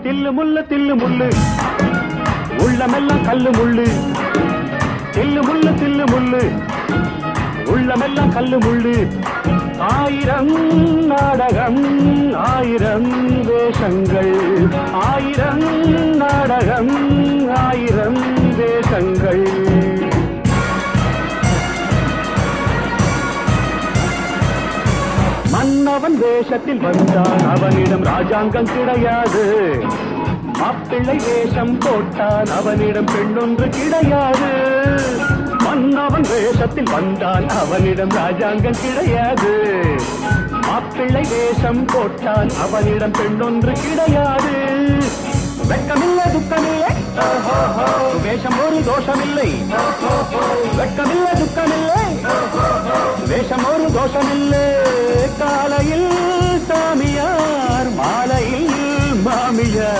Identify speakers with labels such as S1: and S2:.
S1: தில்லு முள்ளு உள்ளமெல்லாம் கல்லு முள்ளு தில்லு முள்ளு உள்ளமெல்லாம் கல்லு முள்ளு ஆயிரம் நாடகம் ஆயிரம் வேஷங்கள் ஆயிரம் நாடகம் ஆயிரம் வேஷங்கள் மன்னவன் வேஷத்தில் வந்தான் அவனிடம் ராஜாங்கம் கிடையாது மாப்பிள்ளை வேஷம் போட்டான் அவனிடம் பெண்ணொன்று கிடையாது மன்னவன் வேஷத்தில் வந்தான் அவனிடம் ராஜாங்கம் கிடையாது மாப்பிள்ளை வேஷம் போட்டான் அவனிடம் பெண்ணொன்று கிடையாது வெட்கமில்லை துக்கமில்லை வேஷம் ஒரு தோஷமில்லை வெட்கமில்லை துக்கமில்லை வேஷம் ஒரு தோஷமில்லை காலையில் சாமியார் மாலையில் மாமியார்